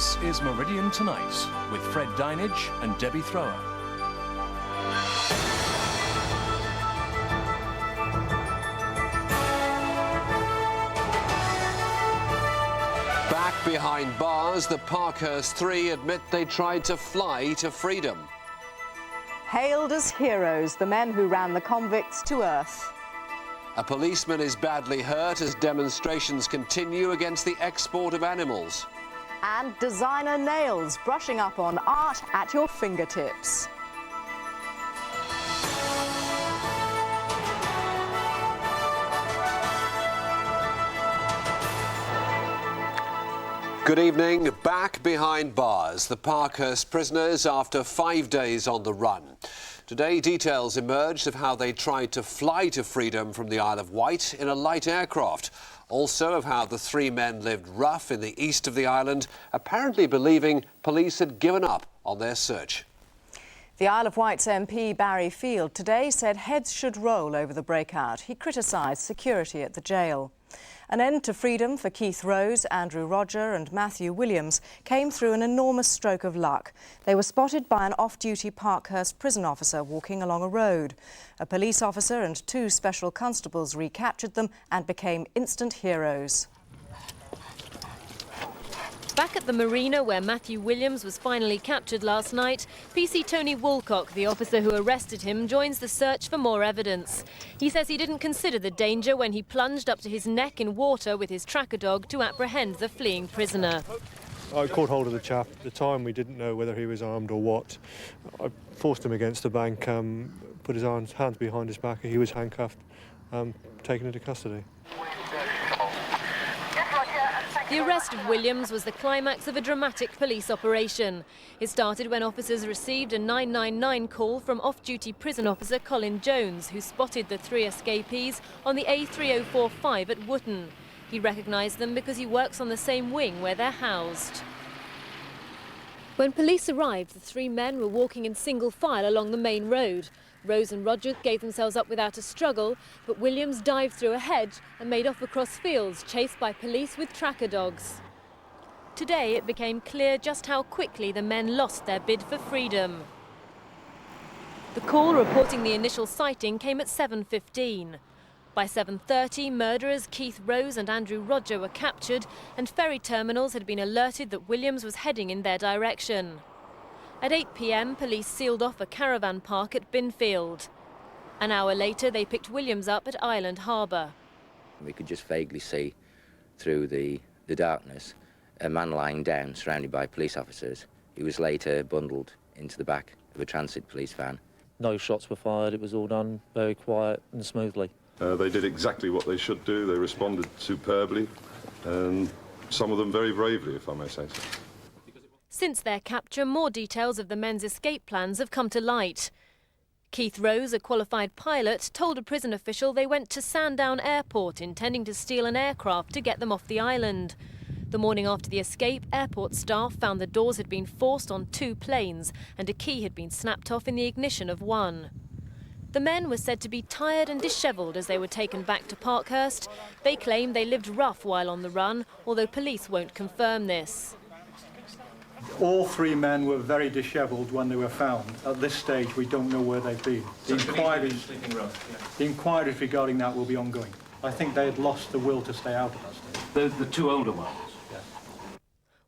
This is Meridian Tonight with Fred Dinage and Debbie Thrower. Back behind bars, the Parkhurst three admit they tried to fly to freedom. Hailed as heroes, the men who ran the convicts to earth. A policeman is badly hurt as demonstrations continue against the export of animals. And designer nails, brushing up on art at your fingertips. Good evening. Back behind bars, the Parkhurst prisoners after 5 days on the run. Today, details emerged of how they tried to fly to freedom from the Isle of Wight in a light aircraft. Also of how the three men lived rough in the east of the island, apparently believing police had given up on their search. The Isle of Wight's MP Barry Field today said heads should roll over the breakout. He criticised security at the jail. An end to freedom for Keith Rose, Andrew Rodger and Matthew Williams came through an enormous stroke of luck. They were spotted by an off-duty Parkhurst prison officer walking along a road. A police officer and 2 special constables recaptured them and became instant heroes. Back at the marina where Matthew Williams was finally captured last night, PC Tony Wolcock, the officer who arrested him, joins the search for more evidence. He says he didn't consider the danger when he plunged up to his neck in water with his tracker dog to apprehend the fleeing prisoner. I caught hold of the chap. At the time we didn't know whether he was armed or what. I forced him against the bank, put his hands behind his back. He was handcuffed, taken into custody. The arrest of Williams was the climax of a dramatic police operation. It started when officers received a 999 call from off-duty prison officer Colin Jones, who spotted the 3 escapees on the A3045 at Wootton. He recognised them because he works on the same wing where they're housed. When police arrived, the 3 men were walking in single file along the main road. Rose and Rodger gave themselves up without a struggle, but Williams dived through a hedge and made off across fields, chased by police with tracker dogs. Today it became clear just how quickly the men lost their bid for freedom. The call reporting the initial sighting came at 7:15. By 7:30, murderers Keith Rose and Andrew Rodger were captured, and ferry terminals had been alerted that Williams was heading in their direction. At 8 p.m, police sealed off a caravan park at Binfield. An hour later, they picked Williams up at Island Harbour. We could just vaguely see through the darkness a man lying down, surrounded by police officers. He was later bundled into the back of a transit police van. No shots were fired. It was all done very quiet and smoothly. They did exactly what they should do. They responded superbly, and some of them very bravely, if I may say so. Since their capture, more details of the men's escape plans have come to light. Keith Rose, a qualified pilot, told a prison official they went to Sandown Airport intending to steal an aircraft to get them off the island. The morning after the escape, airport staff found the doors had been forced on 2 planes and a key had been snapped off in the ignition of one. The men were said to be tired and dishevelled as they were taken back to Parkhurst. They claim they lived rough while on the run, although police won't confirm this. All 3 men were very dishevelled when they were found. At this stage, we don't know where they've been. The inquiries regarding that will be ongoing. I think they had lost the will to stay out of that stage. The 2 older ones? Yes.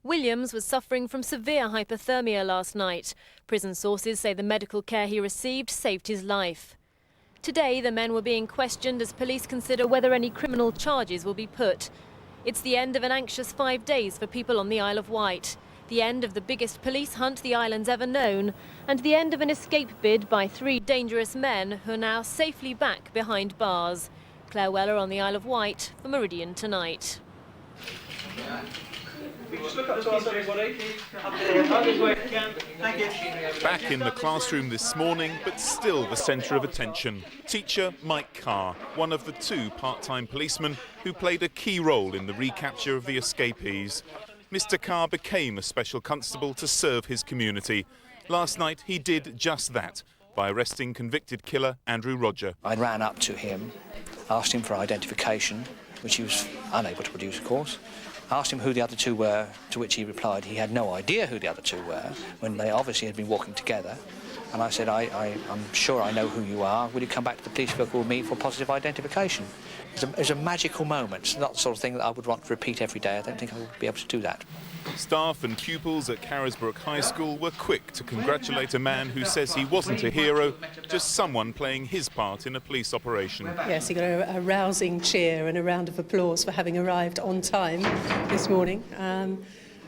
Williams was suffering from severe hypothermia last night. Prison sources say the medical care he received saved his life. Today, the men were being questioned as police consider whether any criminal charges will be put. It's the end of an anxious 5 days for people on the Isle of Wight. The end of the biggest police hunt the island's ever known, and the end of an escape bid by 3 dangerous men who are now safely back behind bars. Claire Weller on the Isle of Wight for Meridian Tonight. Back in the classroom this morning, but still the centre of attention. Teacher Mike Carr, one of the 2 part-time policemen who played a key role in the recapture of the escapees. Mr. Carr became a special constable to serve his community. Last night he did just that by arresting convicted killer Andrew Rodger. I ran up to him, asked him for identification, which he was unable to produce, of course. I asked him who the other two were, to which he replied he had no idea who the other two were, when they obviously had been walking together. And I said, I'm sure I know who you are. Will you come back to the police vehicle with me for positive identification? It was a magical moment. It's not the sort of thing that I would want to repeat every day. I don't think I would be able to do that. Staff and pupils at Carisbrooke High School were quick to congratulate a man who says he wasn't a hero, just someone playing his part in a police operation. Yes, he got a rousing cheer and a round of applause for having arrived on time this morning.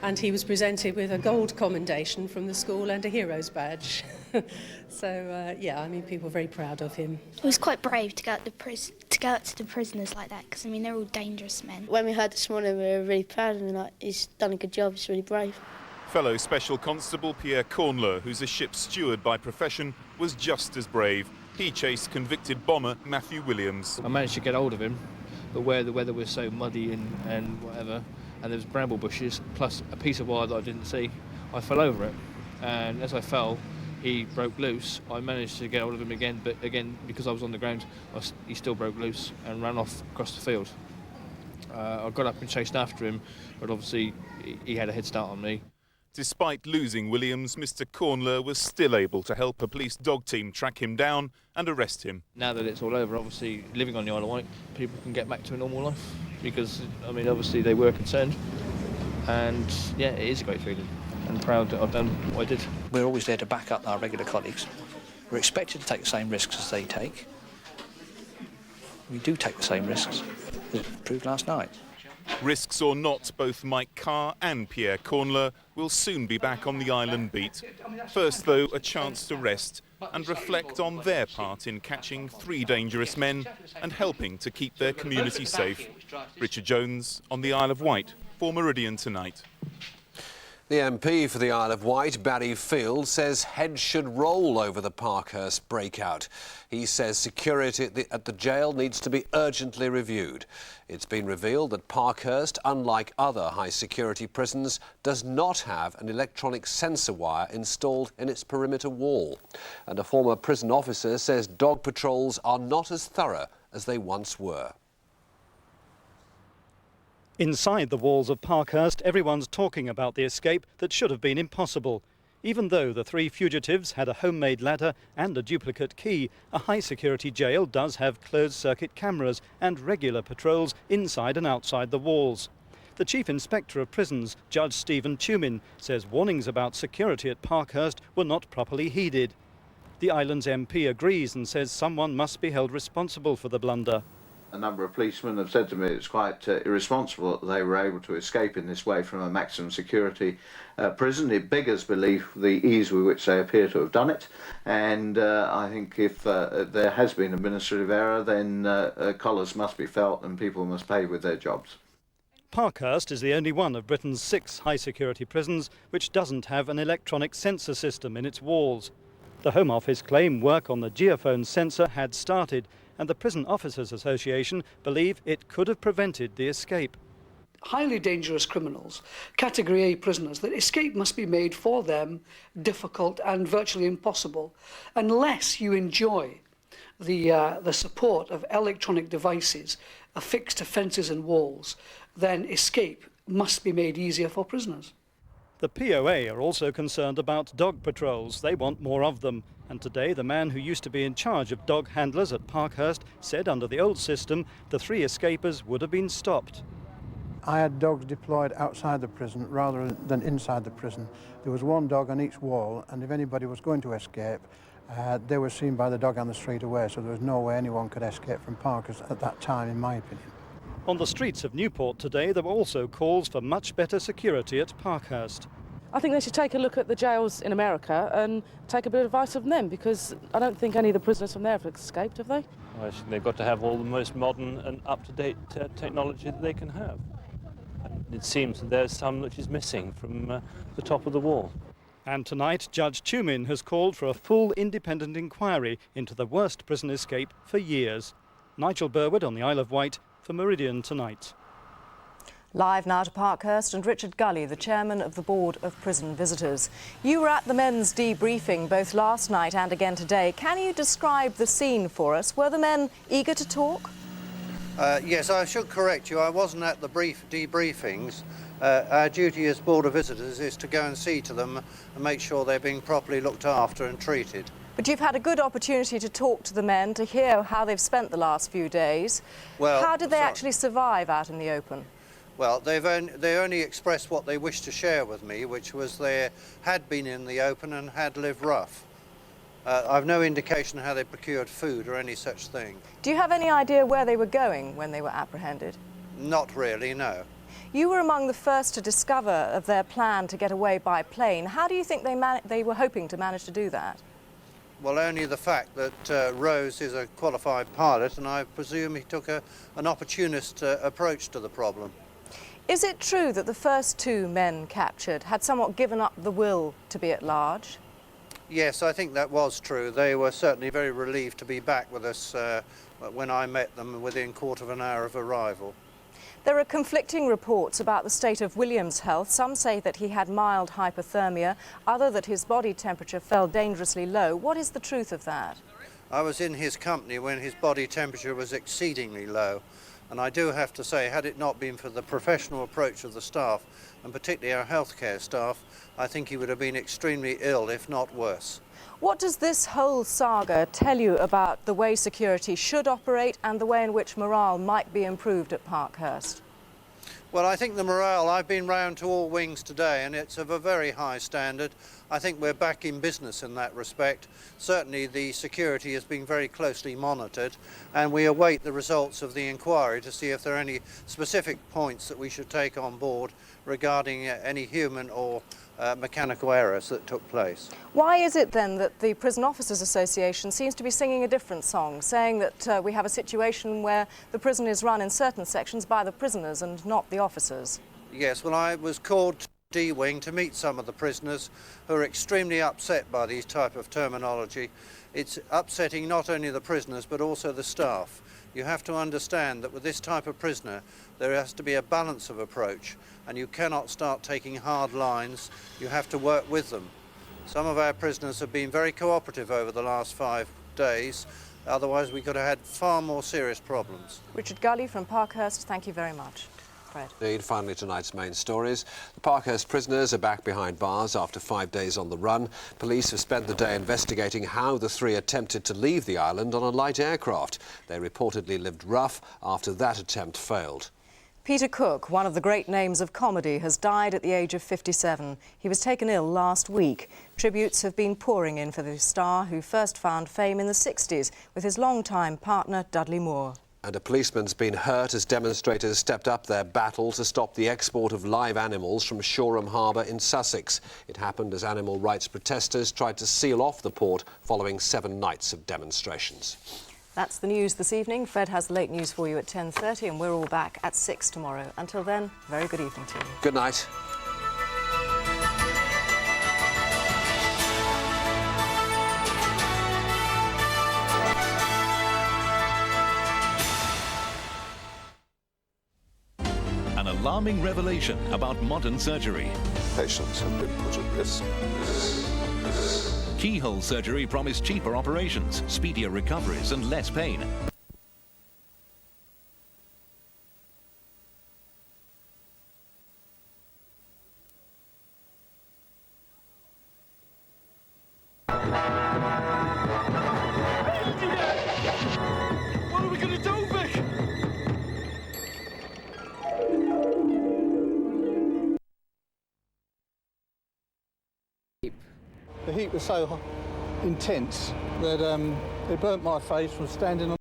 And he was presented with a gold commendation from the school and a hero's badge. So, yeah, I mean, people are very proud of him. It was quite brave to go out to the prisoners like that, because, I mean, they're all dangerous men. When we heard this morning, we were really proud of him. Like, he's done a good job, he's really brave. Fellow Special Constable Pierre Cornler, who's a ship's steward by profession, was just as brave. He chased convicted bomber Matthew Williams. I managed to get hold of him, but where the weather was so muddy and whatever, and there was bramble bushes, plus a piece of wire that I didn't see, I fell over it. And as I fell, he broke loose. I managed to get hold of him again, but again, because I was on the ground, he still broke loose and ran off across the field. I got up and chased after him, but obviously he had a head start on me. Despite losing Williams, Mr. Cornler was still able to help a police dog team track him down and arrest him. Now that it's all over, obviously, living on the Isle of Wight, people can get back to a normal life because, I mean, obviously they were concerned. And, yeah, it is a great feeling and proud that I've done what I did. We're always there to back up our regular colleagues. We're expected to take the same risks as they take. We do take the same risks, as proved last night. Risks or not, both Mike Carr and Pierre Cornler will soon be back on the island beat. First, though, a chance to rest and reflect on their part in catching 3 dangerous men and helping to keep their community safe. Richard Jones on the Isle of Wight for Meridian Tonight. The MP for the Isle of Wight, Barry Field, says heads should roll over the Parkhurst breakout. He says security at the jail needs to be urgently reviewed. It's been revealed that Parkhurst, unlike other high-security prisons, does not have an electronic sensor wire installed in its perimeter wall. And a former prison officer says dog patrols are not as thorough as they once were. Inside the walls of Parkhurst, everyone's talking about the escape that should have been impossible. Even though the 3 fugitives had a homemade ladder and a duplicate key, a high-security jail does have closed-circuit cameras and regular patrols inside and outside the walls. The Chief Inspector of Prisons, Judge Stephen Tumin, says warnings about security at Parkhurst were not properly heeded. The island's MP agrees and says someone must be held responsible for the blunder. A number of policemen have said to me it's quite irresponsible that they were able to escape in this way from a maximum security prison. It beggars belief the ease with which they appear to have done it, and I think if there has been administrative error, then collars must be felt and people must pay with their jobs. Parkhurst is the only one of Britain's 6 high-security prisons which doesn't have an electronic sensor system in its walls. The Home Office claim work on the geophone sensor had started, and the Prison Officers Association believe it could have prevented the escape. Highly dangerous criminals, Category A prisoners, that escape must be made for them difficult and virtually impossible unless you enjoy the support of electronic devices affixed to fences and walls. Then escape must be made easier for prisoners. The POA are also concerned about dog patrols. They want more of them. And today, the man who used to be in charge of dog handlers at Parkhurst said under the old system, the 3 escapers would have been stopped. I had dogs deployed outside the prison rather than inside the prison. There was 1 dog on each wall, and if anybody was going to escape, they were seen by the dog on the street away, so there was no way anyone could escape from Parkhurst at that time, in my opinion. On the streets of Newport today, there were also calls for much better security at Parkhurst. I think they should take a look at the jails in America and take a bit of advice from them, because I don't think any of the prisoners from there have escaped, have they? Well, they've got to have all the most modern and up-to-date technology that they can have. And it seems that there's some which is missing from the top of the wall. And tonight, Judge Tumin has called for a full independent inquiry into the worst prison escape for years. Nigel Burwood on the Isle of Wight for Meridian Tonight. Live now to Parkhurst and Richard Gully, the chairman of the Board of Prison Visitors. You were at the men's debriefing both last night and again today. Can you describe the scene for us? Were the men eager to talk? Yes, I should correct you. I wasn't at the debriefings. Our duty as Border Visitors is to go and see to them and make sure they're being properly looked after and treated. But you've had a good opportunity to talk to the men, to hear how they've spent the last few days. Well, how did they actually survive out in the open? Well, they only expressed what they wished to share with me, which was they had been in the open and had lived rough. I've no indication how they procured food or any such thing. Do you have any idea where they were going when they were apprehended? Not really, no. You were among the first to discover of their plan to get away by plane. How do you think they were hoping to manage to do that? Well, only the fact that Rose is a qualified pilot, and I presume he took an opportunist approach to the problem. Is it true that the first two men captured had somewhat given up the will to be at large? Yes, I think that was true. They were certainly very relieved to be back with us when I met them within a quarter of an hour of arrival. There are conflicting reports about the state of Williams' health. Some say that he had mild hypothermia, others that his body temperature fell dangerously low. What is the truth of that? I was in his company when his body temperature was exceedingly low. And I do have to say, had it not been for the professional approach of the staff, and particularly our healthcare staff, I think he would have been extremely ill, if not worse. What does this whole saga tell you about the way security should operate and the way in which morale might be improved at Parkhurst? Well, I think the morale, I've been round to all wings today, and it's of a very high standard. I think we're back in business in that respect. Certainly the security is being very closely monitored, and we await the results of the inquiry to see if there are any specific points that we should take on board regarding any human or mechanical errors that took place. Why is it then that the Prison Officers Association seems to be singing a different song, saying that we have a situation where the prison is run in certain sections by the prisoners and not the officers? Yes, well, I was called to D-Wing to meet some of the prisoners who are extremely upset by these type of terminology. It's upsetting not only the prisoners but also the staff. You have to understand that with this type of prisoner there has to be a balance of approach, and you cannot start taking hard lines. You have to work with them. Some of our prisoners have been very cooperative over the last 5 days, otherwise we could have had far more serious problems. Richard Gully from Parkhurst, thank you very much. Fred. Indeed, finally tonight's main stories. The Parkhurst prisoners are back behind bars after 5 days on the run. Police have spent the day investigating how the three attempted to leave the island on a light aircraft. They reportedly lived rough after that attempt failed. Peter Cook, one of the great names of comedy, has died at the age of 57. He was taken ill last week. Tributes have been pouring in for the star, who first found fame in the 60s with his longtime partner Dudley Moore. And a policeman's been hurt as demonstrators stepped up their battle to stop the export of live animals from Shoreham Harbour in Sussex. It happened as animal rights protesters tried to seal off the port following 7 nights of demonstrations. That's the news this evening. Fred has the late news for you at 10:30, and we're all back at 6 tomorrow. Until then, very good evening to you. Good night. An alarming revelation about modern surgery. Patients have been put at risk. Keyhole surgery promised cheaper operations, speedier recoveries and less pain. What are we going to do, Vic? The heat was so intense that it burnt my face from standing on